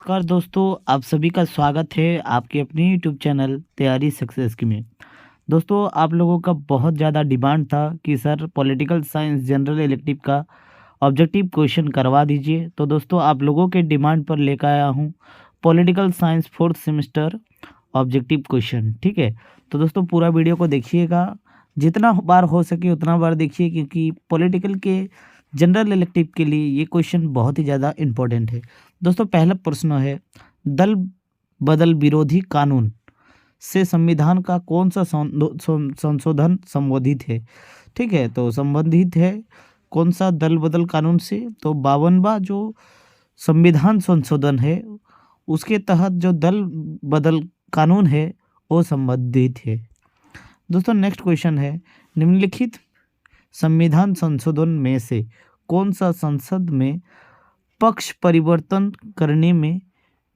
नमस्कार दोस्तों, आप सभी का स्वागत है आपके अपने यूट्यूब चैनल तैयारी सक्सेस की में। दोस्तों, आप लोगों का बहुत ज़्यादा डिमांड था कि sir political science general elective का ऑब्जेक्टिव क्वेश्चन करवा दीजिए। तो दोस्तों, आप लोगों के डिमांड पर लेकर आया हूँ political science fourth semester objective question. ठीक है, तो दोस्तों पूरा वीडियो को देखिएगा, जितना बार हो सके उतना बार देखिए, क्योंकि पॉलिटिकल के जनरल इलेक्टिव के लिए ये क्वेश्चन बहुत ही ज़्यादा इम्पोर्टेंट है। दोस्तों, पहला प्रश्न है, दल बदल विरोधी कानून से संविधान का कौन सा संशोधन संबोधित है। ठीक है, तो संबंधित है कौन सा दल बदल कानून से, तो 52वां जो संविधान संशोधन है उसके तहत जो दल बदल कानून है वो संबंधित है। दोस्तों, नेक्स्ट क्वेश्चन है, निम्नलिखित संविधान संशोधन में से कौन सा संसद में पक्ष परिवर्तन करने में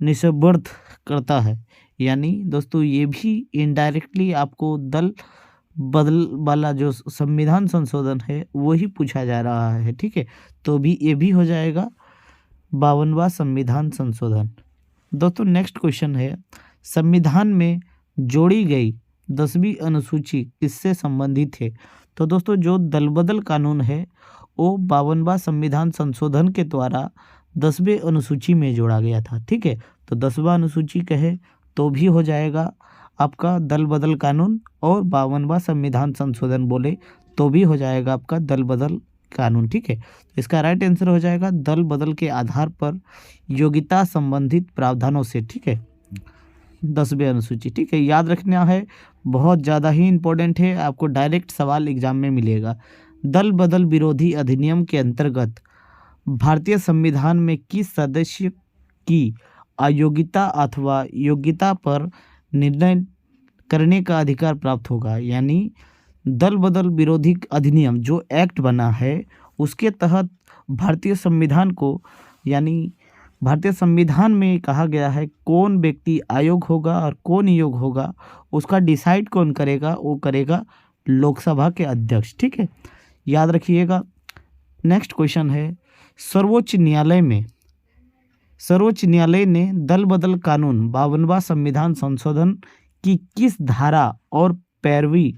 निषेध करता है। यानी दोस्तों, ये भी इनडायरेक्टली आपको दल बदल वाला जो संविधान संशोधन है वही पूछा जा रहा है। ठीक है, तो भी ये भी हो जाएगा 52वां संविधान संशोधन। दोस्तों, नेक्स्ट क्वेश्चन है, संविधान में जोड़ी गई 10वीं अनुसूची किससे संबंधित है। तो दोस्तों, जो दल बदल कानून है वो 52वां संविधान संशोधन के द्वारा 10वें अनुसूची में जोड़ा गया था। ठीक है, तो 10वां अनुसूची कहे तो भी हो जाएगा आपका दल बदल कानून, और 52वां संविधान संशोधन बोले तो भी हो जाएगा आपका दल बदल कानून। ठीक है, इसका राइट आंसर हो जाएगा दल बदल के आधार पर योग्यता संबंधित प्रावधानों से। ठीक है, 10वें अनुसूची। ठीक है, याद रखना है, बहुत ज़्यादा ही इम्पोर्टेंट है, आपको डायरेक्ट सवाल एग्जाम में मिलेगा। दल बदल विरोधी अधिनियम के अंतर्गत भारतीय संविधान में किस सदस्य की अयोग्यता अथवा योग्यता पर निर्णय करने का अधिकार प्राप्त होगा। यानी दल बदल विरोधी अधिनियम जो एक्ट बना है उसके तहत भारतीय संविधान को, यानी भारतीय संविधान में कहा गया है कौन व्यक्ति अयोग्य होगा और कौन योग्य होगा, उसका डिसाइड कौन करेगा, वो करेगा लोकसभा के अध्यक्ष। ठीक है, याद रखिएगा। नेक्स्ट क्वेश्चन है, सर्वोच्च न्यायालय ने दल बदल कानून 52वां संविधान संशोधन की किस धारा और पैरवी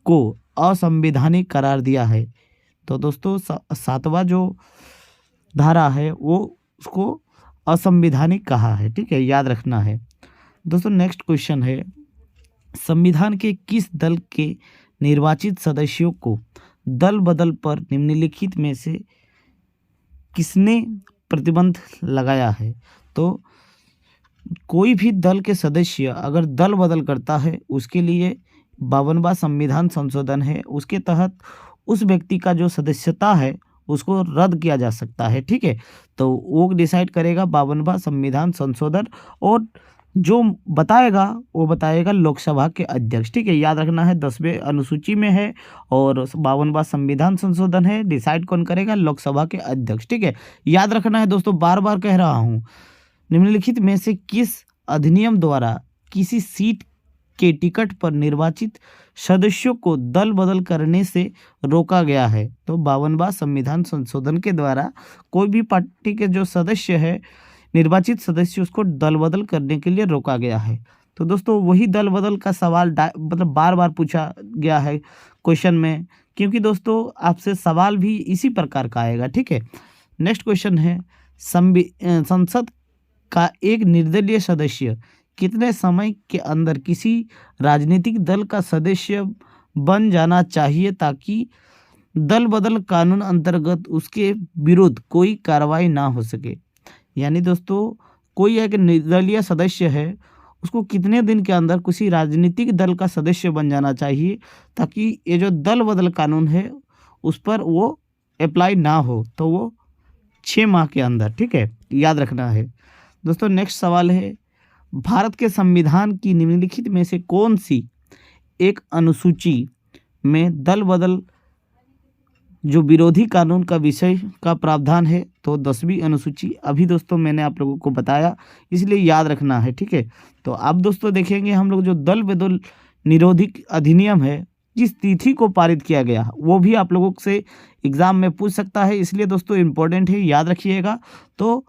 को असंवैधानिक करार दिया है। तो दोस्तों, 7वां जो धारा है वो उसको असंवैधानिक कहा है। ठीक है, याद रखना है। दोस्तों, नेक्स्ट क्वेश्चन है, संविधान के किस दल के निर्वाचित सदस्यों को दल बदल पर निम्नलिखित में से किसने प्रतिबंध लगाया है। तो कोई भी दल के सदस्य अगर दल बदल करता है उसके लिए 52वां संविधान संशोधन है, उसके तहत उस व्यक्ति का जो सदस्यता है उसको रद्द किया जा सकता है। ठीक है, तो वो डिसाइड करेगा 52वां संविधान संशोधन, और जो बताएगा वो बताएगा लोकसभा के अध्यक्ष। ठीक है, याद रखना है 10वें अनुसूची में है और 52वां संविधान संशोधन है, डिसाइड कौन करेगा, लोकसभा के अध्यक्ष। ठीक है, याद रखना है दोस्तों, बार बार कह रहा हूँ, निम्नलिखित में से किस अधिनियम द्वारा किसी सीट के टिकट पर निर्वाचित सदस्यों को दल बदल करने से रोका गया है। तो 52वां संविधान संशोधन के द्वारा कोई भी पार्टी के जो सदस्य है, निर्वाचित सदस्य, उसको दल बदल करने के लिए रोका गया है। तो दोस्तों, वही दल बदल का सवाल मतलब बार बार पूछा गया है क्वेश्चन में, क्योंकि दोस्तों आपसे सवाल भी इसी प्रकार का आएगा। ठीक है, नेक्स्ट क्वेश्चन है, संसद का एक निर्दलीय सदस्य कितने समय के अंदर किसी राजनीतिक दल का सदस्य बन जाना चाहिए ताकि दल बदल कानून अंतर्गत उसके विरुद्ध कोई कार्रवाई ना हो सके। यानी दोस्तों, कोई एक निर्दलीय सदस्य है, उसको कितने दिन के अंदर किसी राजनीतिक दल का सदस्य बन जाना चाहिए ताकि ये जो दल बदल कानून है उस पर वो अप्लाई ना हो, तो वो 6 माह के अंदर। ठीक है, याद रखना है। दोस्तों, नेक्स्ट सवाल है, भारत के संविधान की निम्नलिखित में से कौन सी एक अनुसूची में दल बदल जो विरोधी कानून का विषय का प्रावधान है। तो 10वीं अनुसूची। अभी दोस्तों मैंने आप लोगों को बताया, इसलिए याद रखना है। ठीक है, तो अब दोस्तों देखेंगे हम लोग जो दल बदल निरोधी अधिनियम है किस तिथि को पारित किया गया, वो भी आप लोगों से एग्जाम में पूछ सकता है, इसलिए दोस्तों इम्पोर्टेंट है, याद रखिएगा। तो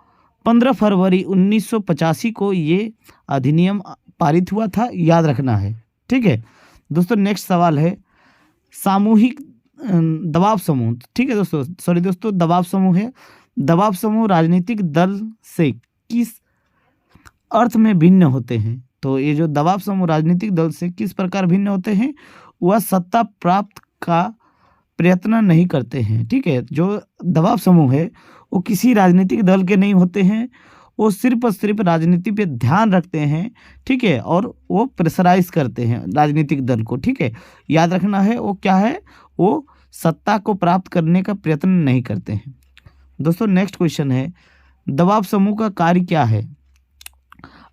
15 फरवरी 1985 को ये अधिनियम पारित हुआ था, याद रखना है। ठीक है दोस्तों, नेक्स्ट सवाल है सामूहिक दबाव समूह। ठीक है दोस्तों, सॉरी दोस्तों, दबाव समूह है। दबाव समूह राजनीतिक दल से किस अर्थ में भिन्न होते हैं? तो ये जो दबाव समूह राजनीतिक दल से किस प्रकार भिन्न होते हैं? वह सत्ता प्राप्त का प्रयत्न नहीं करते हैं। ठीक है, जो दबाव समूह है वो किसी राजनीतिक दल के नहीं होते हैं, वो सिर्फ और सिर्फ राजनीति पे ध्यान रखते हैं। ठीक है, और वो प्रेशराइज करते हैं राजनीतिक दल को। ठीक है, याद रखना है वो क्या है, वो सत्ता को प्राप्त करने का प्रयत्न नहीं करते हैं। दोस्तों नेक्स्ट क्वेश्चन है दबाव समूह का कार्य क्या है?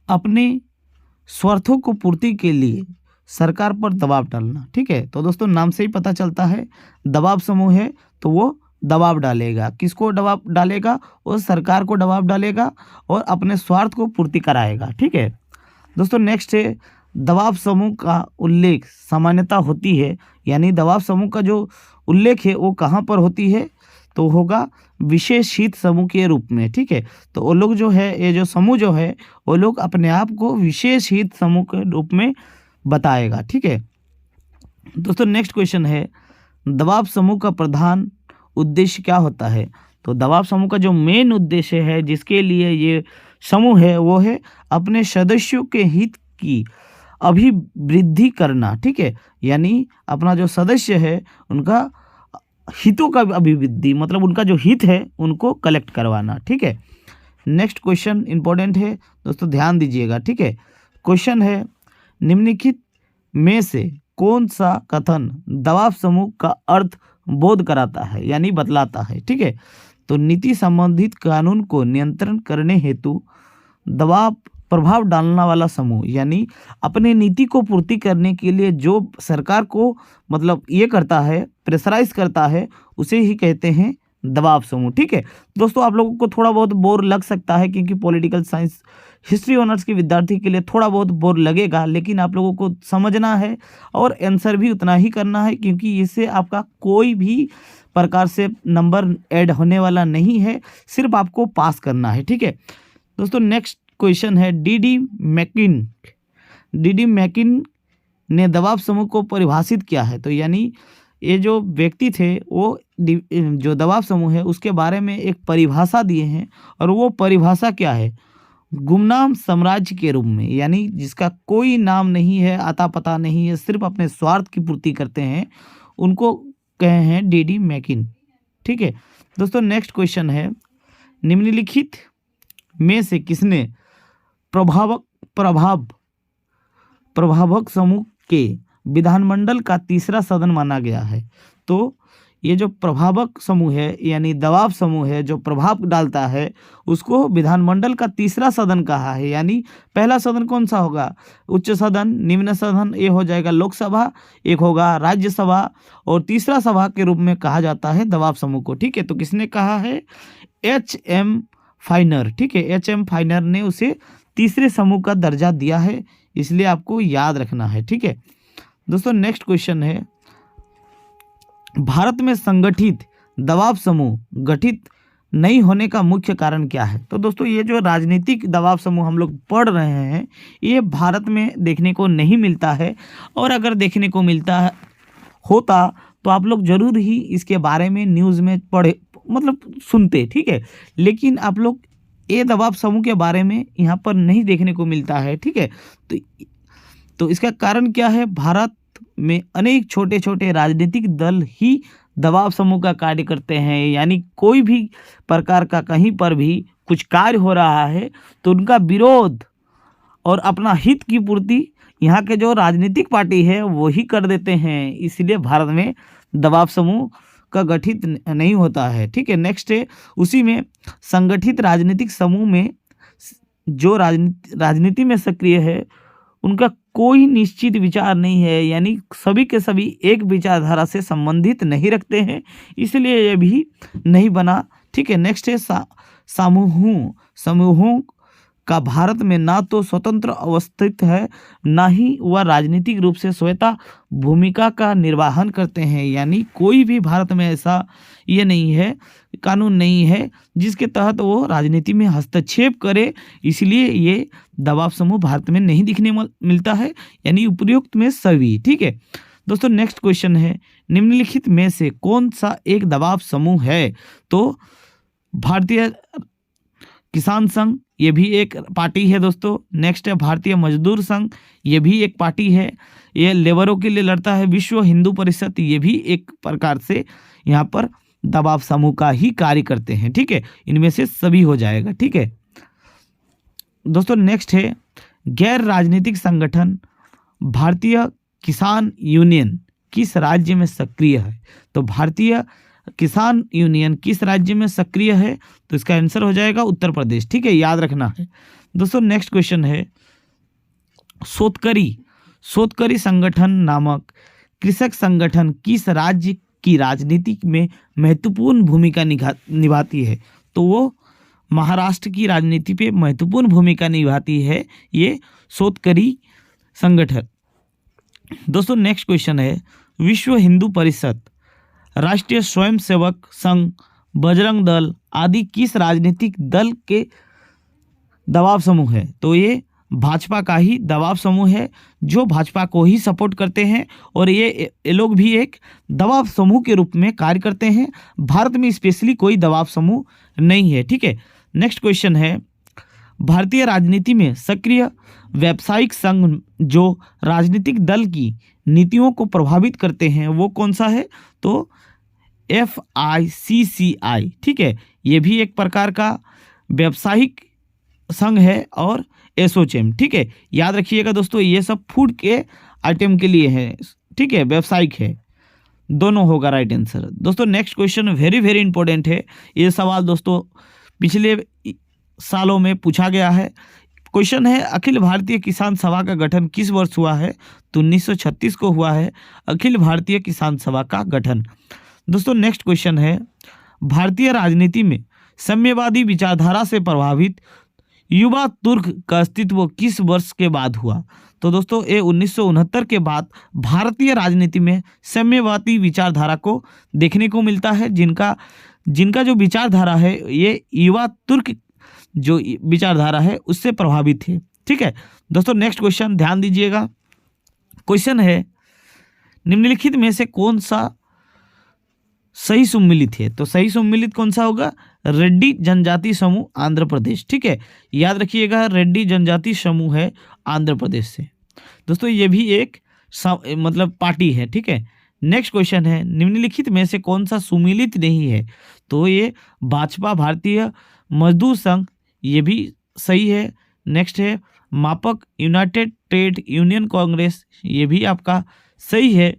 अपने स्वार्थों को पूर्ति के लिए सरकार पर दबाव डालना। ठीक है, तो दोस्तों नाम से ही पता चलता है दबाव समूह है तो वो दबाव डालेगा। किसको दबाव डालेगा? वो सरकार को दबाव डालेगा और अपने स्वार्थ को पूर्ति कराएगा। ठीक है दोस्तों, नेक्स्ट है दबाव समूह का उल्लेख सामान्यता होती है, यानी दबाव समूह का जो उल्लेख है वो कहाँ पर होती है? तो होगा विशेष हित समूह के रूप में। ठीक है, तो वो लोग जो है, ये जो समूह जो है वो लोग अपने आप को विशेष हित समूह के रूप में बताएगा। ठीक है दोस्तों, नेक्स्ट क्वेश्चन है दबाव समूह का प्रधान उद्देश्य क्या होता है? तो दबाव समूह का जो मेन उद्देश्य है जिसके लिए ये समूह है वो है अपने सदस्यों के हित की अभिवृद्धि करना। ठीक है, यानी अपना जो सदस्य है उनका हितों का अभिवृद्धि, मतलब उनका जो हित है उनको कलेक्ट करवाना। ठीक है, नेक्स्ट क्वेश्चन इंपॉर्टेंट है दोस्तों, ध्यान दीजिएगा। ठीक है, क्वेश्चन है निम्नलिखित में से कौन सा कथन दबाव समूह का अर्थ बोध कराता है, यानी बतलाता है? ठीक है, तो नीति संबंधित कानून को नियंत्रण करने हेतु दबाव प्रभाव डालने वाला समूह, यानी अपने नीति को पूर्ति करने के लिए जो सरकार को मतलब ये करता है, प्रेशराइज करता है, उसे ही कहते हैं दबाव समूह। ठीक है दोस्तों, आप लोगों को थोड़ा बहुत बोर लग सकता है क्योंकि पॉलिटिकल साइंस हिस्ट्री ऑनर्स के विद्यार्थी के लिए थोड़ा बहुत बोर लगेगा, लेकिन आप लोगों को समझना है और आंसर भी उतना ही करना है क्योंकि इससे आपका कोई भी प्रकार से नंबर ऐड होने वाला नहीं है, सिर्फ आपको पास करना है। ठीक है दोस्तों, नेक्स्ट क्वेश्चन है डी मैकिन ने दबाव समूह को परिभाषित किया है। तो यानी ये जो व्यक्ति थे वो जो दबाव समूह है उसके बारे में एक परिभाषा दिए हैं, और वो परिभाषा क्या है? गुमनाम साम्राज्य के रूप में, यानी जिसका कोई नाम नहीं है, आता पता नहीं है, सिर्फ अपने स्वार्थ की पूर्ति करते हैं, उनको कहे हैं डी मैकिन। ठीक है दोस्तों, नेक्स्ट क्वेश्चन है निम्नलिखित में से किसने प्रभावक समूह के विधानमंडल का तीसरा सदन माना गया है? तो ये जो प्रभावक समूह है यानी दबाव समूह है जो प्रभाव डालता है उसको विधानमंडल का तीसरा सदन कहा है। यानी पहला सदन कौन सा होगा? उच्च सदन, निम्न सदन, ये हो जाएगा लोकसभा, एक होगा राज्यसभा, और तीसरा सभा के रूप में कहा जाता है दबाव समूह को। ठीक है, तो किसने कहा है? एच.एम. फाइनर। ठीक है, एच.एम. फाइनर ने उसे तीसरे समूह का दर्जा दिया है, इसलिए आपको याद रखना है। ठीक है दोस्तों, नेक्स्ट क्वेश्चन है भारत में संगठित दबाव समूह गठित नहीं होने का मुख्य कारण क्या है? तो दोस्तों ये जो राजनीतिक दबाव समूह हम लोग पढ़ रहे हैं ये भारत में देखने को नहीं मिलता है, और अगर देखने को मिलता होता तो आप लोग जरूर ही इसके बारे में न्यूज़ में पढ़े, मतलब सुनते। ठीक है, लेकिन आप लोग ये दबाव समूह के बारे में यहाँ पर नहीं देखने को मिलता है। ठीक है, तो इसका कारण क्या है? भारत में अनेक छोटे छोटे राजनीतिक दल ही दबाव समूह का कार्य करते हैं, यानी कोई भी प्रकार का कहीं पर भी कुछ कार्य हो रहा है तो उनका विरोध और अपना हित की पूर्ति यहाँ के जो राजनीतिक पार्टी है वो ही कर देते हैं, इसलिए भारत में दबाव समूह का गठित नहीं होता है। ठीक है, नेक्स्ट है उसी में संगठित राजनीतिक समूह में जो राजनीति में सक्रिय है उनका कोई निश्चित विचार नहीं है, यानी सभी के सभी एक विचारधारा से संबंधित नहीं रखते हैं, इसलिए ये भी नहीं बना। ठीक है, नेक्स्ट है समूहों का भारत में ना तो स्वतंत्र अवस्थित है, ना ही वह राजनीतिक रूप से स्वतः भूमिका का निर्वहन करते हैं। यानी कोई भी भारत में ऐसा ये नहीं है, कानून नहीं है जिसके तहत वो राजनीति में हस्तक्षेप करे, इसलिए ये दबाव समूह भारत में नहीं दिखने मिलता है। यानी उपयुक्त में सभी। ठीक है दोस्तों, नेक्स्ट क्वेश्चन है, निम्नलिखित में से कौन सा एक दबाव समूह है? तो भारतीय किसान संघ, ये भी एक पार्टी है दोस्तों। नेक्स्ट है भारतीय मजदूर संघ, ये भी एक पार्टी है, ये लेबरों के लिए लड़ता है। विश्व हिंदू परिषद, ये भी एक प्रकार से यहाँ पर दबाव समूह का ही कार्य करते हैं। ठीक है, इनमें से सभी हो जाएगा। ठीक है दोस्तों, नेक्स्ट है गैर राजनीतिक संगठन भारतीय किसान यूनियन किस राज्य में सक्रिय है? तो भारतीय किसान यूनियन किस राज्य में सक्रिय है? तो इसका आंसर हो जाएगा उत्तर प्रदेश। ठीक है, याद रखना है दोस्तों। नेक्स्ट क्वेश्चन है, सोतकरी संगठन नामक कृषक संगठन किस राज्य की राजनीति में महत्वपूर्ण भूमिका निभाती है? तो वो महाराष्ट्र की राजनीति पे महत्वपूर्ण भूमिका निभाती है ये सोतकरी संगठन। दोस्तों नेक्स्ट क्वेश्चन है, विश्व हिंदू परिषद, राष्ट्रीय स्वयंसेवक संघ, बजरंग दल आदि किस राजनीतिक दल के दबाव समूह है? तो ये भाजपा का ही दबाव समूह है, जो भाजपा को ही सपोर्ट करते हैं और ये लोग भी एक दबाव समूह के रूप में कार्य करते हैं। भारत में स्पेशली कोई दबाव समूह नहीं है। ठीक है, नेक्स्ट क्वेश्चन है, भारतीय राजनीति में सक्रिय व्यावसायिक संघ जो राजनीतिक दल की नीतियों को प्रभावित करते हैं वो कौन सा है? तो FICCI। ठीक है, ये भी एक प्रकार का व्यावसायिक संघ है और एसोचैम। ठीक है, याद रखिएगा दोस्तों, ये सब फूड के आइटम के लिए है। ठीक है, व्यावसायिक है, दोनों होगा राइट आंसर। दोस्तों next question very very important है। ये सवाल दोस्तों पिछले सालों में पूछा गया है। क्वेश्चन है, अखिल भारतीय किसान सभा का गठन किस वर्ष हुआ है? तो 1936 को हुआ है अखिल भारतीय किसान सभा का गठन। दोस्तों नेक्स्ट क्वेश्चन है, भारतीय राजनीति में साम्यवादी विचारधारा से प्रभावित युवा तुर्क का अस्तित्व किस वर्ष के बाद हुआ? तो दोस्तों ये 1969 के बाद भारतीय राजनीति में साम्यवादी विचारधारा को देखने को मिलता है, जिनका जो विचारधारा है ये युवा तुर्क जो विचारधारा है उससे प्रभावित है। ठीक है दोस्तों, नेक्स्ट क्वेश्चन ध्यान दीजिएगा। क्वेश्चन है, निम्नलिखित में से कौन सा सही सम्मिलित है? तो सही सम्मिलित कौन सा होगा? रेड्डी जनजाति समूह आंध्र प्रदेश। ठीक है, याद रखिएगा, रेड्डी जनजाति समूह है आंध्र प्रदेश से। दोस्तों ये भी एक मतलब पार्टी है। ठीक है, नेक्स्ट क्वेश्चन है, निम्नलिखित में से कौन सा सुमिलित नहीं है? तो ये भाजपा भारतीय मजदूर संघ, ये भी सही है। नेक्स्ट है मापक यूनाइटेड ट्रेड यूनियन कांग्रेस, ये भी आपका सही है।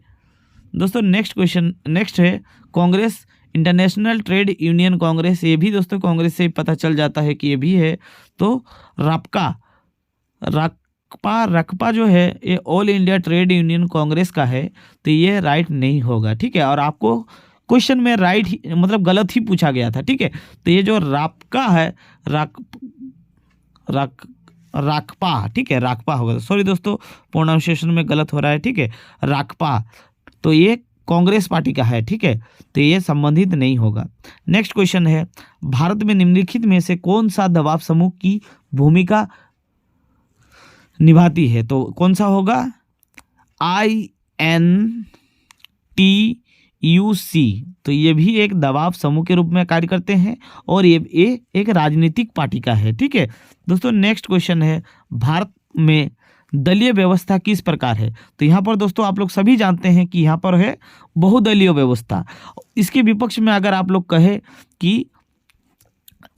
दोस्तों नेक्स्ट क्वेश्चन नेक्स्ट है Congress international trade union Congress, ये भी दोस्तों कांग्रेस से पता चल जाता है कि ये भी है। तो रकपा जो है ये all India trade union Congress का है, तो ये राइट नहीं होगा। ठीक है, और आपको क्वेश्चन में राइट ही मतलब गलत ही पूछा गया था। ठीक है, तो ये जो रापका है राकपा, ठीक है राकपा होगा। सॉरी दोस्तों, प्रोनाउंसिएशन में गलत हो रहा है। ठीक है, राकपा, तो ये कांग्रेस पार्टी का है। ठीक है, तो ये संबंधित नहीं होगा। नेक्स्ट क्वेश्चन है, भारत में निम्नलिखित में से कौन सा दबाव समूह की भूमिका निभाती है? तो कौन सा होगा? INTUC, तो ये भी एक दबाव समूह के रूप में कार्य करते हैं और ये एक राजनीतिक पार्टी का है। ठीक है दोस्तों, नेक्स्ट क्वेश्चन है, भारत में दलीय व्यवस्था किस प्रकार है? तो यहाँ पर दोस्तों आप लोग सभी जानते हैं कि यहाँ पर है बहुदलीय व्यवस्था। इसके विपक्ष में अगर आप लोग कहे कि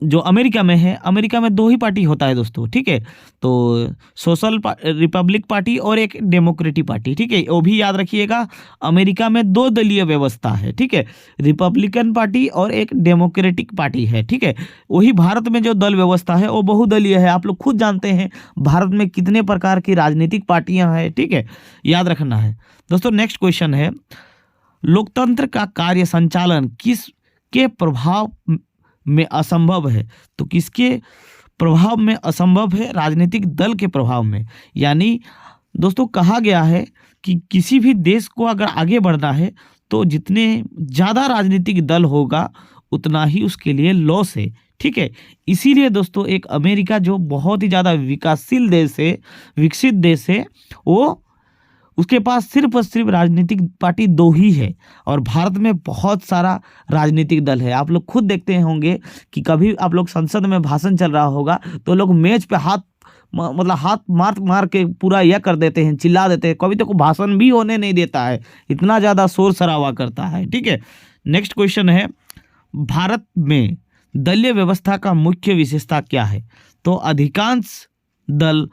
जो अमेरिका में है, अमेरिका में दो ही पार्टी होता है दोस्तों। ठीक है, तो रिपब्लिक पार्टी और एक डेमोक्रेटिक पार्टी। ठीक है, वो भी याद रखिएगा, अमेरिका में दो दलीय व्यवस्था है। ठीक है, रिपब्लिकन पार्टी और एक डेमोक्रेटिक पार्टी है। ठीक है, वही भारत में जो दल व्यवस्था है वो बहुदलीय है। आप लोग खुद जानते हैं भारत में कितने प्रकार की राजनीतिक पार्टियां हैं। ठीक है, याद रखना है दोस्तों। नेक्स्ट क्वेश्चन है, लोकतंत्र का कार्य संचालन किस के प्रभाव में असंभव है? तो किसके प्रभाव में असंभव है राजनीतिक दल के प्रभाव में। यानी दोस्तों कहा गया है कि किसी भी देश को अगर आगे बढ़ना है तो जितने ज़्यादा राजनीतिक दल होगा उतना ही उसके लिए लॉस है, ठीक है। इसीलिए दोस्तों एक अमेरिका जो बहुत ही ज़्यादा विकासशील देश है, विकसित देश है, वो उसके पास सिर्फ और सिर्फ राजनीतिक पार्टी 2 ही है और भारत में बहुत सारा राजनीतिक दल है। आप लोग खुद देखते होंगे कि कभी आप लोग संसद में भाषण चल रहा होगा तो लोग मेज पे हाथ मार मार के पूरा यह कर देते हैं, चिल्ला देते हैं, कभी तो कोई भाषण भी होने नहीं देता है, इतना ज़्यादा शोर शराबा करता है, ठीक है। नेक्स्ट क्वेश्चन है, भारत में दलीय व्यवस्था का मुख्य विशेषता क्या है? तो अधिकांश दल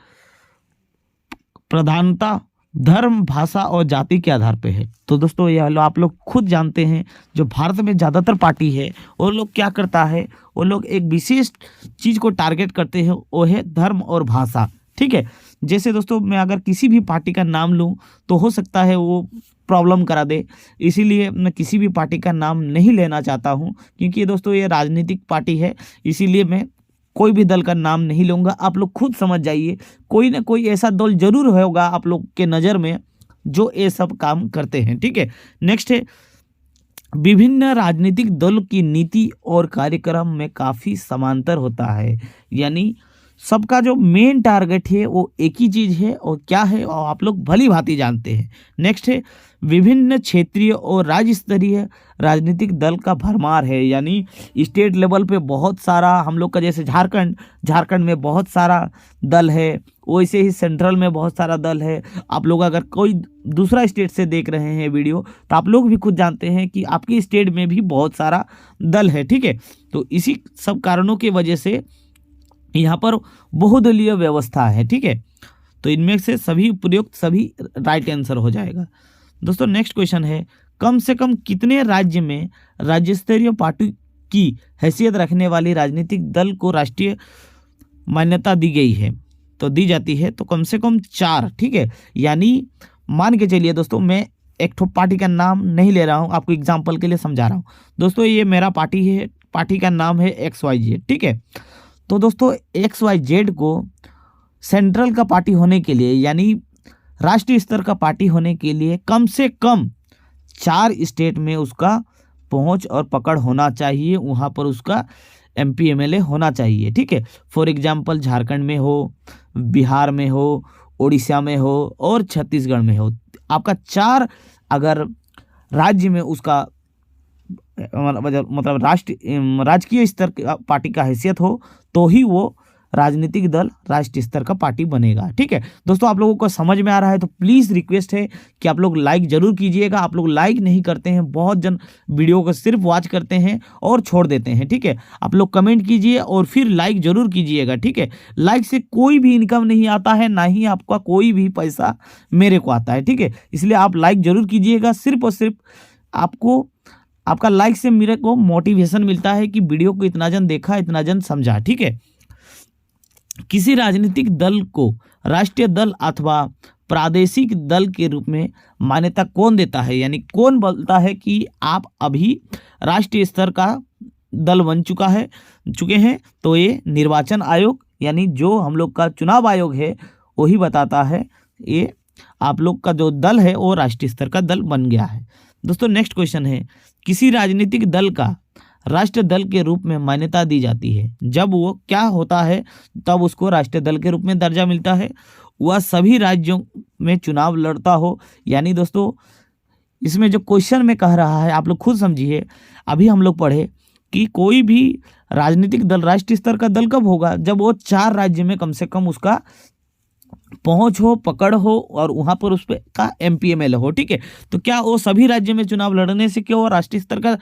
प्रधानता धर्म, भाषा और जाति के आधार पे है। तो दोस्तों ये आप लोग खुद जानते हैं, जो भारत में ज़्यादातर पार्टी है वो लोग क्या करता है, वो लोग एक विशेष चीज़ को टारगेट करते हैं, वो है धर्म और भाषा, ठीक है। जैसे दोस्तों मैं अगर किसी भी पार्टी का नाम लूँ तो हो सकता है वो प्रॉब्लम करा दे, इसीलिए मैं किसी भी पार्टी का नाम नहीं लेना चाहता हूँ, क्योंकि दोस्तों ये राजनीतिक पार्टी है, इसीलिए मैं कोई भी दल का नाम नहीं लूँगा। आप लोग खुद समझ जाइए, कोई ना कोई ऐसा दल जरूर होगा आप लोग के नज़र में जो ये सब काम करते हैं, ठीक है। नेक्स्ट है, विभिन्न राजनीतिक दलों की नीति और कार्यक्रम में काफ़ी समांतर होता है। यानी सबका जो मेन टारगेट है वो एक ही चीज़ है, और क्या है और आप लोग भली भांति जानते हैं। नेक्स्ट है, विभिन्न क्षेत्रीय और राज्य स्तरीय राजनीतिक दल का भरमार है। यानी स्टेट लेवल पे बहुत सारा, हम लोग का जैसे झारखंड में बहुत सारा दल है, वैसे ही सेंट्रल में बहुत सारा दल है। आप लोग अगर कोई दूसरा स्टेट से देख रहे हैं वीडियो तो आप लोग भी खुद जानते हैं कि आपके स्टेट में भी बहुत सारा दल है, ठीक है। तो इसी सब कारणों की वजह से यहाँ पर बहुदलीय व्यवस्था है, ठीक है। तो इनमें से सभी उपयुक्त सभी राइट आंसर हो जाएगा। दोस्तों नेक्स्ट क्वेश्चन है, कम से कम कितने राज्य में राज्य स्तरीय पार्टी की हैसियत रखने वाली राजनीतिक दल को राष्ट्रीय मान्यता दी गई है? तो दी जाती है तो कम से कम 4, ठीक है। यानी मान के चलिए दोस्तों, मैं एक ठो पार्टी का नाम नहीं ले रहा हूँ, आपको एग्जाम्पल के लिए समझा रहा हूँ। दोस्तों ये मेरा पार्टी है, पार्टी का नाम है XYZ, ठीक है। तो दोस्तों XYZ को सेंट्रल का पार्टी होने के लिए, यानी राष्ट्रीय स्तर का पार्टी होने के लिए कम से कम 4 स्टेट में उसका पहुंच और पकड़ होना चाहिए, वहां पर उसका MP MLA होना चाहिए, ठीक है। फॉर एग्जांपल झारखंड में हो, बिहार में हो, उड़ीसा में हो और छत्तीसगढ़ में हो। आपका 4 अगर राज्य में उसका मतलब राजकीय स्तर का पार्टी का हैसियत हो तो ही वो राजनीतिक दल राष्ट्रीय स्तर का पार्टी बनेगा, ठीक है। दोस्तों आप लोगों को समझ में आ रहा है तो प्लीज़ रिक्वेस्ट है कि आप लोग लाइक जरूर कीजिएगा। आप लोग लाइक नहीं करते हैं, बहुत जन वीडियो को सिर्फ वॉच करते हैं और छोड़ देते हैं, ठीक है। आप लोग कमेंट कीजिए और फिर लाइक जरूर कीजिएगा, ठीक है। लाइक से कोई भी इनकम नहीं आता है, ना ही आपका कोई भी पैसा मेरे को आता है, ठीक है। इसलिए आप लाइक जरूर कीजिएगा, सिर्फ और सिर्फ आपका लाइक से मेरे को मोटिवेशन मिलता है कि वीडियो को इतना जन देखा, इतना जन समझा, ठीक है। किसी राजनीतिक दल को राष्ट्रीय दल अथवा प्रादेशिक दल के रूप में मान्यता कौन देता है? यानी कौन बोलता है कि आप अभी राष्ट्रीय स्तर का दल बन चुके हैं? तो ये निर्वाचन आयोग, यानी जो हम लोग का चुनाव आयोग है, वही बताता है ये आप लोग का जो दल है वो राष्ट्रीय स्तर का दल बन गया है। दोस्तों नेक्स्ट क्वेश्चन है, किसी राजनीतिक दल का राष्ट्रीय दल के रूप में मान्यता दी जाती है जब वो क्या होता है, तब उसको राष्ट्रीय दल के रूप में दर्जा मिलता है, वह सभी राज्यों में चुनाव लड़ता हो। यानी दोस्तों इसमें जो क्वेश्चन में कह रहा है आप लोग खुद समझिए। अभी हम लोग पढ़े कि कोई भी राजनीतिक दल राष्ट्रीय स्तर का दल कब होगा? जब वो 4 राज्य में कम से कम उसका पहुंच हो, पकड़ हो और वहां पर उस पे का MP MLA हो, ठीक है। तो क्या वो सभी राज्य में चुनाव लड़ने से क्या वो राष्ट्रीय स्तर का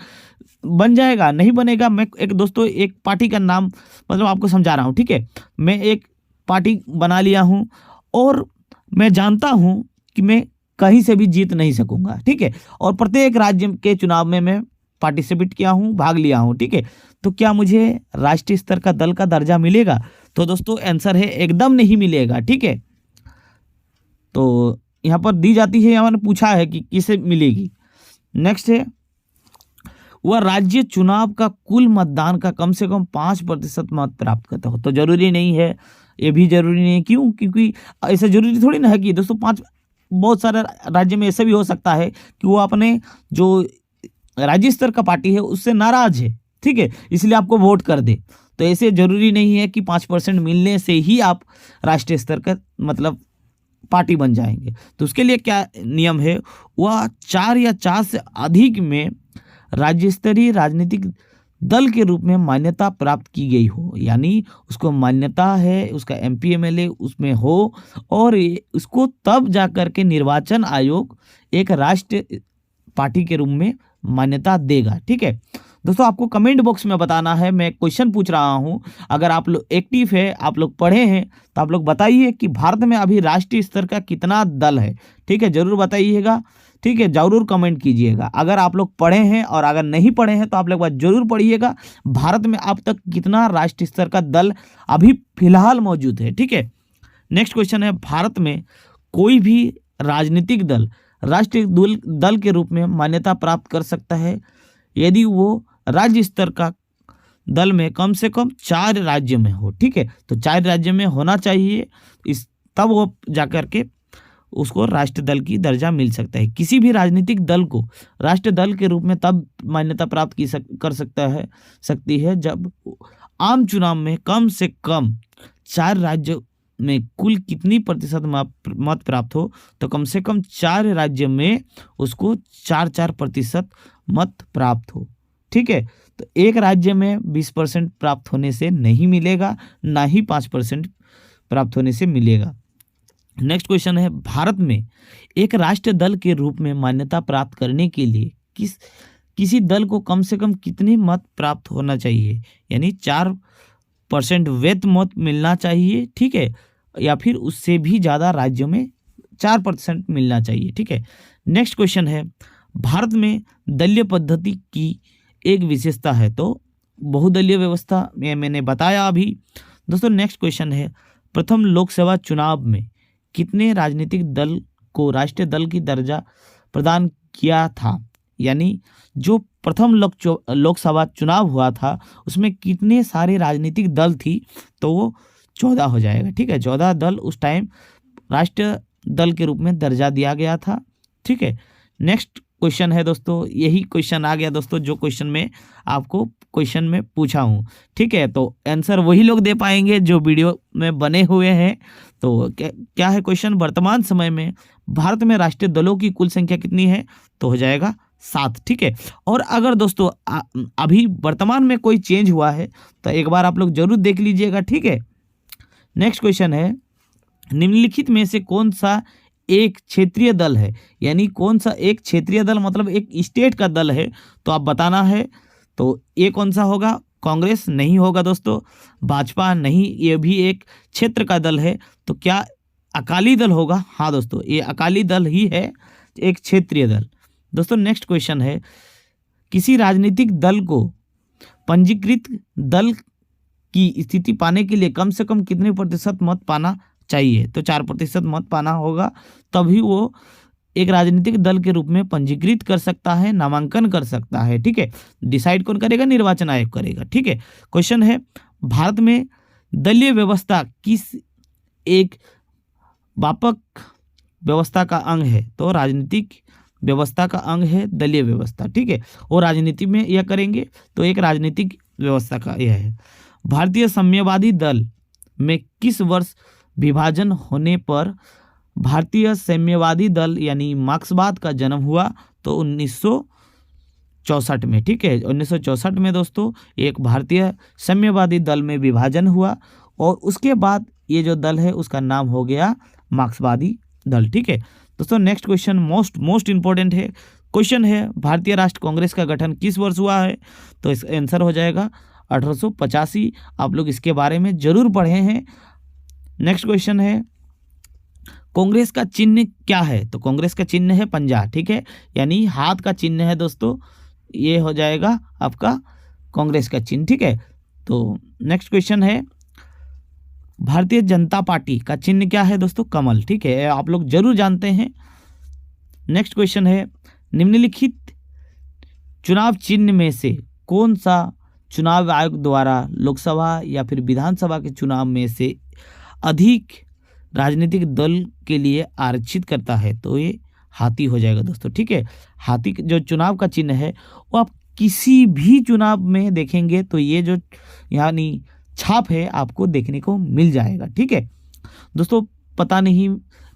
बन जाएगा? नहीं बनेगा। मैं दोस्तों एक पार्टी का नाम मतलब आपको समझा रहा हूँ, ठीक है। मैं एक पार्टी बना लिया हूँ और मैं जानता हूँ कि मैं कहीं से भी जीत नहीं सकूंगा, ठीक है। और प्रत्येक राज्य के चुनाव में मैं पार्टिसिपेट किया हूँ, भाग लिया हूँ, ठीक है। तो क्या मुझे राष्ट्रीय स्तर का दल का दर्जा मिलेगा? तो दोस्तों आंसर है एकदम नहीं मिलेगा, ठीक है। तो यहाँ पर दी जाती है, यहाँ मैंने पूछा है कि किसे मिलेगी। नेक्स्ट है, वह राज्य चुनाव का कुल मतदान का कम से कम 5% मत प्राप्त करता हो। तो जरूरी नहीं है, ये भी जरूरी नहीं है। क्यों? क्योंकि ऐसा जरूरी थोड़ी ना है कि दोस्तों पाँच, बहुत सारे राज्य में ऐसा भी हो सकता है कि वो अपने जो राज्य स्तर का पार्टी है उससे नाराज है, ठीक है, इसलिए आपको वोट कर दे। तो ऐसे जरूरी नहीं है कि 5% मिलने से ही आप राष्ट्रीय स्तर का मतलब पार्टी बन जाएंगे। तो उसके लिए क्या नियम है, वह 4 या 4 से अधिक में राज्य स्तरीय राजनीतिक दल के रूप में मान्यता प्राप्त की गई हो, यानी उसको मान्यता है, उसका एमपी एमएलए उसमें हो, और उसको तब जाकर के निर्वाचन आयोग एक राष्ट्रीय पार्टी के रूप में मान्यता देगा। ठीक है दोस्तों, आपको कमेंट बॉक्स में बताना है, मैं क्वेश्चन पूछ रहा हूं, अगर आप लोग एक्टिव है, आप लोग पढ़े हैं, तो आप लोग बताइए कि भारत में अभी राष्ट्रीय स्तर का कितना दल है। ठीक है, जरूर बताइएगा। ठीक है, जरूर कमेंट कीजिएगा अगर आप लोग पढ़े हैं, और अगर नहीं पढ़े हैं तो आप लोग बात जरूर पढ़िएगा, भारत में अब तक कितना राष्ट्रीय स्तर का दल अभी फिलहाल मौजूद है। ठीक है, नेक्स्ट क्वेश्चन है, भारत में कोई भी राजनीतिक दल राष्ट्रीय दल के रूप में मान्यता प्राप्त कर सकता है यदि वो राज्य स्तर का दल में कम से कम 4 राज्य में हो। ठीक है, तो 4 राज्य में होना चाहिए, इस तब वो जाकर के उसको राष्ट्रीय दल की दर्जा मिल सकता है। किसी भी राजनीतिक दल को राष्ट्रीय दल के रूप में तब मान्यता प्राप्त कर सकती है जब आम चुनाव में कम से कम 4 राज्यों में कुल कितनी प्रतिशत मत प्राप्त हो, तो कम से कम 4 राज्य में उसको 4% मत प्राप्त हो। ठीक है, तो एक राज्य में 20% प्राप्त होने से नहीं मिलेगा, ना ही 5% प्राप्त होने से मिलेगा। नेक्स्ट क्वेश्चन है, भारत में एक राष्ट्रीय दल के रूप में मान्यता प्राप्त करने के लिए किसी दल को कम से कम कितने मत प्राप्त होना चाहिए, यानी 4% वैध मत मिलना चाहिए। ठीक है, या फिर उससे भी ज़्यादा राज्यों में 4% मिलना चाहिए। ठीक है, नेक्स्ट क्वेश्चन है, भारत में दलीय पद्धति की एक विशेषता है, तो बहुदलीय व्यवस्था में मैंने बताया अभी। दोस्तों नेक्स्ट क्वेश्चन है, प्रथम लोकसभा चुनाव में कितने राजनीतिक दल को राष्ट्रीय दल की दर्जा प्रदान किया था, यानी जो प्रथम लोकसभा चुनाव हुआ था उसमें कितने सारे राजनीतिक दल थी, तो वो 14 हो जाएगा। ठीक है, 14 दल उस टाइम राष्ट्रीय दल के रूप में दर्जा दिया गया था। ठीक है, नेक्स्ट क्वेश्चन है दोस्तों, यही क्वेश्चन आ गया दोस्तों जो क्वेश्चन में आपको क्वेश्चन में पूछा हूँ। ठीक है, तो आंसर वही लोग दे पाएंगे जो वीडियो में बने हुए हैं। तो क्या है क्वेश्चन, वर्तमान समय में भारत में राष्ट्रीय दलों की कुल संख्या कितनी है, तो हो जाएगा 7। ठीक है, और अगर दोस्तों अभी वर्तमान में कोई चेंज हुआ है तो एक बार आप लोग जरूर देख लीजिएगा। ठीक है, नेक्स्ट क्वेश्चन है, निम्नलिखित में से कौन सा एक क्षेत्रीय दल है, यानी कौन सा एक क्षेत्रीय दल मतलब एक स्टेट का दल है, तो आप बताना है। तो ये कौन सा होगा, कांग्रेस नहीं होगा दोस्तों, भाजपा नहीं, ये भी एक क्षेत्र का दल है। तो क्या अकाली दल होगा? हाँ दोस्तों, ये अकाली दल ही है, एक क्षेत्रीय दल। दोस्तों नेक्स्ट क्वेश्चन है, किसी राजनीतिक दल को पंजीकृत दल की स्थिति पाने के लिए कम से कम कितने प्रतिशत मत पाना चाहिए, तो 4% मत पाना होगा, तभी वो एक राजनीतिक दल के रूप में पंजीकृत कर सकता है, नामांकन कर सकता है। ठीक है, डिसाइड कौन करेगा, निर्वाचन आयोग करेगा। ठीक है, क्वेश्चन है, भारत में दलीय व्यवस्था किस एक व्यापक व्यवस्था का अंग है, तो राजनीतिक व्यवस्था का अंग है दलीय व्यवस्था। ठीक है, और राजनीति में यह करेंगे तो एक राजनीतिक व्यवस्था का यह है। भारतीय साम्यवादी दल में किस वर्ष विभाजन होने पर भारतीय साम्यवादी दल यानी मार्क्सवाद का जन्म हुआ, तो 1964 में। ठीक है, 1964 में दोस्तों एक भारतीय साम्यवादी दल में विभाजन हुआ, और उसके बाद ये जो दल है उसका नाम हो गया मार्क्सवादी दल। ठीक है दोस्तों, नेक्स्ट क्वेश्चन मोस्ट इंपॉर्टेंट है, क्वेश्चन है, भारतीय राष्ट्र कांग्रेस का गठन किस वर्ष हुआ है, तो इसका आंसर हो जाएगा 1885। आप लोग इसके बारे में जरूर पढ़े हैं। नेक्स्ट क्वेश्चन है, कांग्रेस का चिन्ह क्या है, तो कांग्रेस का चिन्ह है पंजा। ठीक है, यानी हाथ का चिन्ह है दोस्तों, ये हो जाएगा आपका कांग्रेस का चिन्ह। ठीक है, तो नेक्स्ट क्वेश्चन है, भारतीय जनता पार्टी का चिन्ह क्या है दोस्तों, कमल। ठीक है, आप लोग जरूर जानते हैं। नेक्स्ट क्वेश्चन है, निम्नलिखित चुनाव चिन्ह में से कौन सा चुनाव आयोग द्वारा लोकसभा या फिर विधानसभा के चुनाव में से अधिक राजनीतिक दल के लिए आरक्षित करता है? तो ये हाथी हो जाएगा दोस्तों। ठीक है, हाथी जो चुनाव का चिन्ह है वो आप किसी भी चुनाव में देखेंगे तो ये जो यानी छाप है आपको देखने को मिल जाएगा। ठीक है दोस्तों, पता नहीं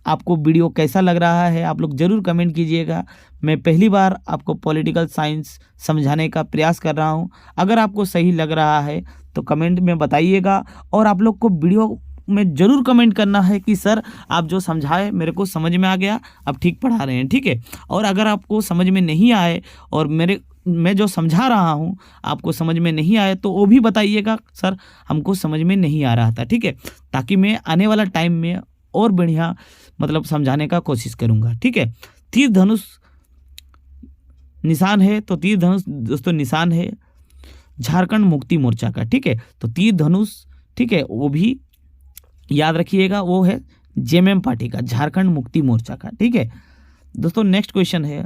आपको वीडियो कैसा लग रहा है, आप लोग ज़रूर कमेंट कीजिएगा। मैं पहली बार आपको पॉलिटिकल साइंस समझाने का प्रयास कर रहा हूं। अगर आपको सही लग रहा है तो कमेंट में बताइएगा, और आप लोग को वीडियो में ज़रूर कमेंट करना है कि सर आप जो समझाए मेरे को समझ में आ गया, आप ठीक पढ़ा रहे हैं। ठीक है, और अगर आपको समझ में नहीं आए और मैं जो समझा रहा हूँ आपको समझ में नहीं आए तो वो भी बताइएगा, सर हमको समझ में नहीं आ रहा था। ठीक है, ताकि मैं आने वाला टाइम में और बढ़िया मतलब समझाने का कोशिश करूँगा। ठीक है, तीर धनुष निशान है, तो तीर धनुष दोस्तों निशान है झारखंड मुक्ति मोर्चा का। ठीक है, तो तीर धनुष ठीक है वो भी याद रखिएगा, वो है जेएमएम पार्टी का, झारखंड मुक्ति मोर्चा का। ठीक है दोस्तों, नेक्स्ट क्वेश्चन है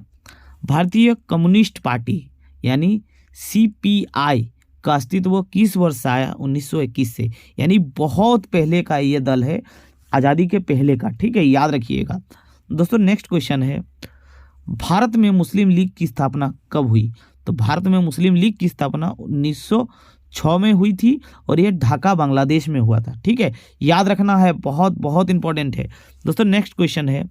भारतीय कम्युनिस्ट पार्टी यानी सीपीआई का अस्तित्व किस वर्ष से आया? 1921 से, यानी बहुत पहले का ये दल है, आज़ादी के पहले का। ठीक है, याद रखिएगा दोस्तों। नेक्स्ट क्वेश्चन है भारत में मुस्लिम लीग की स्थापना कब हुई? तो भारत में मुस्लिम लीग की स्थापना 1906 में हुई थी और ये ढाका बांग्लादेश में हुआ था। ठीक है, याद रखना है, बहुत बहुत इंपॉर्टेंट है दोस्तों। नेक्स्ट क्वेश्चन है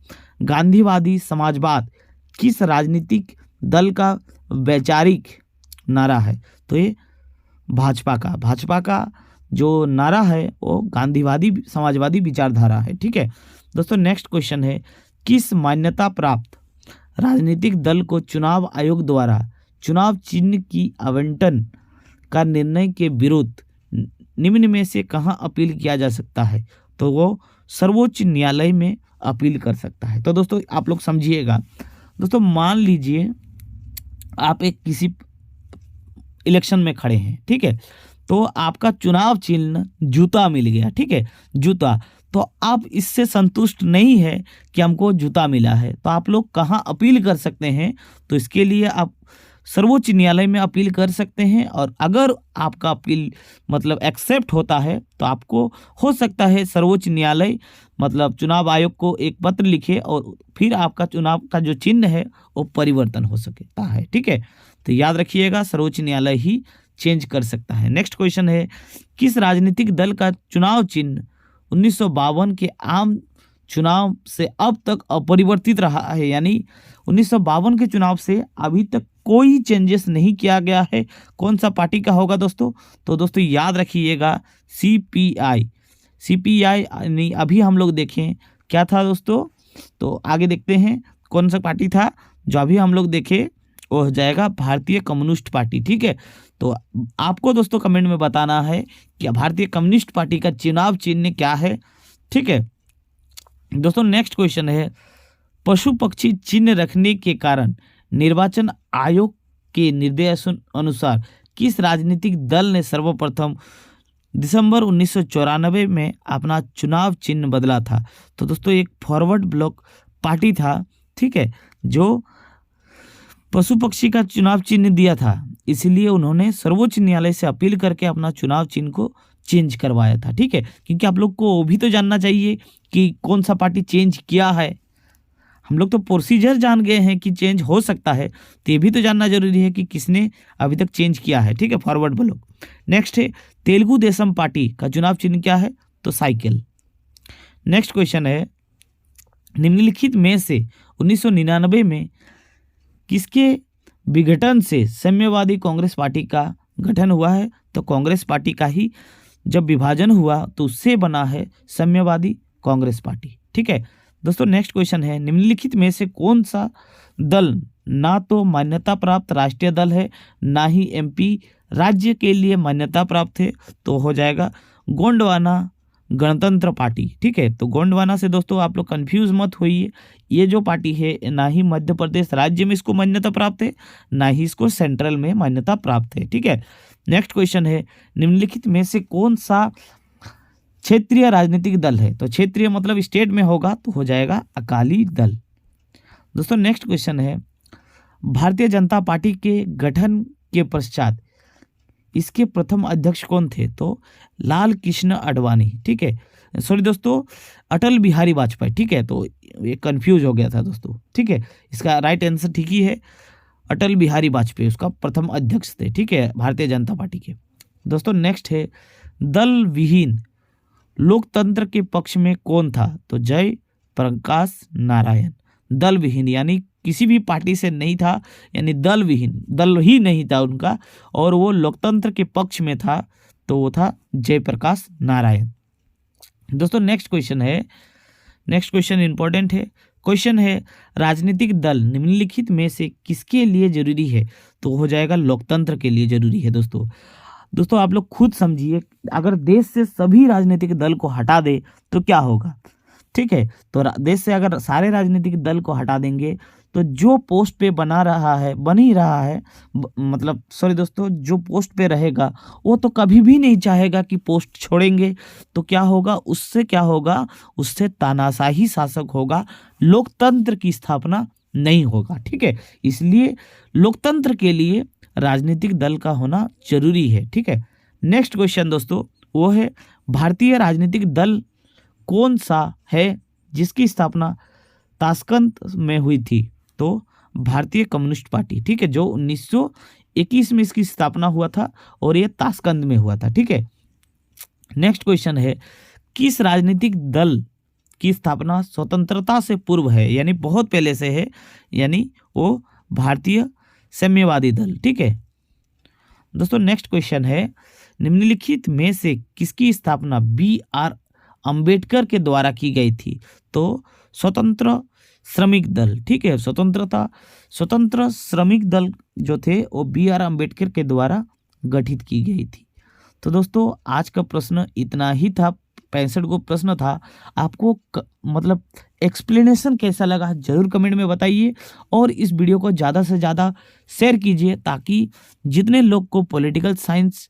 गांधीवादी समाजवाद किस राजनीतिक दल का वैचारिक नारा है? तो ये भाजपा का जो नारा है वो गांधीवादी समाजवादी विचारधारा है। ठीक है दोस्तों, नेक्स्ट क्वेश्चन है किस मान्यता प्राप्त राजनीतिक दल को चुनाव आयोग द्वारा चुनाव चिन्ह की आवंटन का निर्णय के विरुद्ध निम्न में से कहां अपील किया जा सकता है? तो वो सर्वोच्च न्यायालय में अपील कर सकता है। तो दोस्तों आप लोग समझिएगा दोस्तों, मान लीजिए आप एक किसी इलेक्शन में खड़े हैं। ठीक है, तो आपका चुनाव चिन्ह जूता मिल गया। ठीक है, जूता, तो आप इससे संतुष्ट नहीं है कि हमको जूता मिला है, तो आप लोग कहां अपील कर सकते हैं? तो इसके लिए आप सर्वोच्च न्यायालय में अपील कर सकते हैं, और अगर आपका अपील मतलब एक्सेप्ट होता है तो आपको हो सकता है सर्वोच्च न्यायालय मतलब चुनाव आयोग को एक पत्र लिखे और फिर आपका चुनाव का जो चिन्ह है वो परिवर्तन हो सकता है। ठीक है, तो याद रखिएगा सर्वोच्च न्यायालय ही चेंज कर सकता है। नेक्स्ट क्वेश्चन है किस राजनीतिक दल का चुनाव चिन्ह 1952 के आम चुनाव से अब तक अपरिवर्तित रहा है? यानी 1952 के चुनाव से अभी तक कोई चेंजेस नहीं किया गया है। कौन सा पार्टी का होगा दोस्तों? तो दोस्तों याद रखिएगा सीपीआई नहीं, अभी हम लोग देखें क्या था दोस्तों, तो आगे देखते हैं कौन सा पार्टी था जो अभी हम लोग देखें, वो हो जाएगा भारतीय कम्युनिस्ट पार्टी। ठीक है, तो आपको दोस्तों कमेंट में बताना है कि भारतीय कम्युनिस्ट पार्टी का चुनाव चिन्ह क्या है। ठीक है दोस्तों, नेक्स्ट क्वेश्चन है पशु पक्षी चिन्ह रखने के कारण निर्वाचन आयोग के निर्देश अनुसार किस राजनीतिक दल ने सर्वप्रथम दिसंबर 1994 में अपना चुनाव चिन्ह बदला था? तो दोस्तों एक फॉरवर्ड ब्लॉक पार्टी था। ठीक है, जो पशु पक्षी का चुनाव चिन्ह दिया था, इसलिए उन्होंने सर्वोच्च न्यायालय से अपील करके अपना चुनाव चिन्ह को चेंज करवाया था। ठीक है, क्योंकि आप लोग को वो भी तो जानना चाहिए कि कौन सा पार्टी चेंज किया है। हम लोग तो प्रोसीजर जान गए हैं कि चेंज हो सकता है, तो ये भी तो जानना जरूरी है कि किसने अभी तक चेंज किया है। ठीक है, फॉरवर्ड ब्लॉक। नेक्स्ट है तेलुगु देशम पार्टी का चुनाव चिन्ह क्या है? तो साइकिल। नेक्स्ट क्वेश्चन है निम्नलिखित में से 1999 में किसके विघटन से साम्यवादी कांग्रेस पार्टी का गठन हुआ है? तो कांग्रेस पार्टी का ही जब विभाजन हुआ तो उससे बना है साम्यवादी कांग्रेस पार्टी। ठीक है दोस्तों, नेक्स्ट क्वेश्चन है निम्नलिखित में से कौन सा दल ना तो मान्यता प्राप्त राष्ट्रीय दल है, ना ही एमपी राज्य के लिए मान्यता प्राप्त है? तो हो जाएगा गोंडवाना गणतंत्र पार्टी। ठीक है, तो गोंडवाना से दोस्तों आप लोग कंफ्यूज मत होइए, ये जो पार्टी है ना ही मध्य प्रदेश राज्य में इसको मान्यता प्राप्त है, ना ही इसको सेंट्रल में मान्यता प्राप्त है। ठीक है, नेक्स्ट क्वेश्चन है निम्नलिखित में से कौन सा क्षेत्रीय राजनीतिक दल है? तो क्षेत्रीय मतलब स्टेट में होगा तो हो जाएगा अकाली दल। दोस्तों नेक्स्ट क्वेश्चन है भारतीय जनता पार्टी के गठन के पश्चात इसके प्रथम अध्यक्ष कौन थे? तो लाल कृष्ण आडवाणी, ठीक है, सॉरी दोस्तों, अटल बिहारी वाजपेयी, ठीक है, तो ये कंफ्यूज हो गया था दोस्तों, ठीक है, इसका राइट आंसर ठीक ही है, अटल बिहारी वाजपेयी उसका प्रथम अध्यक्ष थे, ठीक है, भारतीय जनता पार्टी के। दोस्तों नेक्स्ट है, दल विहीन लोकतंत्र के पक्ष में कौन था? तो जय प्रकाश नारायण। दल विहीन यानी किसी भी पार्टी से नहीं था, यानी दल विहीन, दल ही नहीं था उनका, और वो लोकतंत्र के पक्ष में था, तो वो था जयप्रकाश नारायण। दोस्तों नेक्स्ट क्वेश्चन है, नेक्स्ट क्वेश्चन इंपॉर्टेंट है। क्वेश्चन है, राजनीतिक दल निम्नलिखित में से किसके लिए जरूरी है? तो हो जाएगा लोकतंत्र के लिए जरूरी है। दोस्तों आप लोग खुद समझिए, अगर देश से सभी राजनीतिक दल को हटा दे तो क्या होगा, ठीक है, तो देश से अगर सारे राजनीतिक दल को हटा देंगे तो जो पोस्ट पे बन ही रहा है, मतलब सॉरी दोस्तों, जो पोस्ट पे रहेगा वो तो कभी भी नहीं चाहेगा कि पोस्ट छोड़ेंगे, तो क्या होगा, उससे तानाशाही शासक होगा, लोकतंत्र की स्थापना नहीं होगा, ठीक है, इसलिए लोकतंत्र के लिए राजनीतिक दल का होना जरूरी है, ठीक है। नेक्स्ट क्वेश्चन दोस्तों वो है, भारतीय राजनीतिक दल कौन सा है जिसकी स्थापना ताशकंद में हुई थी? तो भारतीय कम्युनिस्ट पार्टी, ठीक है, जो 1921 में इसकी स्थापना हुआ था और ये ताशकंद में हुआ था, ठीक है। नेक्स्ट क्वेश्चन है, किस राजनीतिक दल की स्थापना स्वतंत्रता से पूर्व है, यानी बहुत पहले से है, यानी वो भारतीय साम्यवादी दल, ठीक है। दोस्तों नेक्स्ट क्वेश्चन है, निम्नलिखित में से किसकी स्थापना BR अंबेडकर के द्वारा की गई थी? तो स्वतंत्र श्रमिक दल, ठीक है, स्वतंत्र श्रमिक दल जो थे वो BR अंबेडकर के द्वारा गठित की गई थी। तो दोस्तों आज का प्रश्न इतना ही था, 65 को प्रश्न था। आपको मतलब एक्सप्लेनेशन कैसा लगा जरूर कमेंट में बताइए, और इस वीडियो को ज़्यादा से ज़्यादा शेयर कीजिए ताकि जितने लोग को पॉलिटिकल साइंस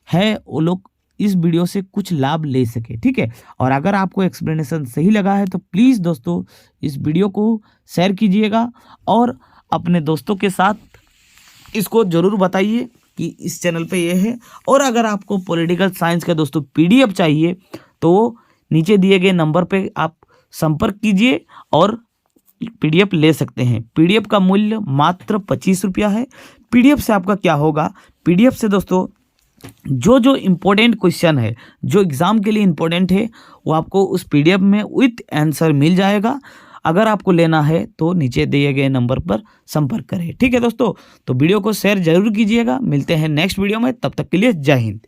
है वो लोग इस वीडियो से कुछ लाभ ले सके, ठीक है। और अगर आपको एक्सप्लेनेशन सही लगा है तो प्लीज़ दोस्तों इस वीडियो को शेयर कीजिएगा और अपने दोस्तों के साथ इसको ज़रूर बताइए कि इस चैनल पे ये है। और अगर आपको पॉलिटिकल साइंस का दोस्तों PDF चाहिए तो नीचे दिए गए नंबर पे आप संपर्क कीजिए और PDF ले सकते हैं। PDF का मूल्य मात्र 25 रुपया है। PDF से आपका क्या होगा, PDF से दोस्तों जो इम्पोर्टेंट क्वेश्चन है, जो एग्ज़ाम के लिए इम्पोर्टेंट है, वो आपको उस PDF में विथ आंसर मिल जाएगा। अगर आपको लेना है तो नीचे दिए गए नंबर पर संपर्क करें, ठीक है दोस्तों। तो वीडियो को शेयर जरूर कीजिएगा। मिलते हैं नेक्स्ट वीडियो में, तब तक के लिए जय हिंद।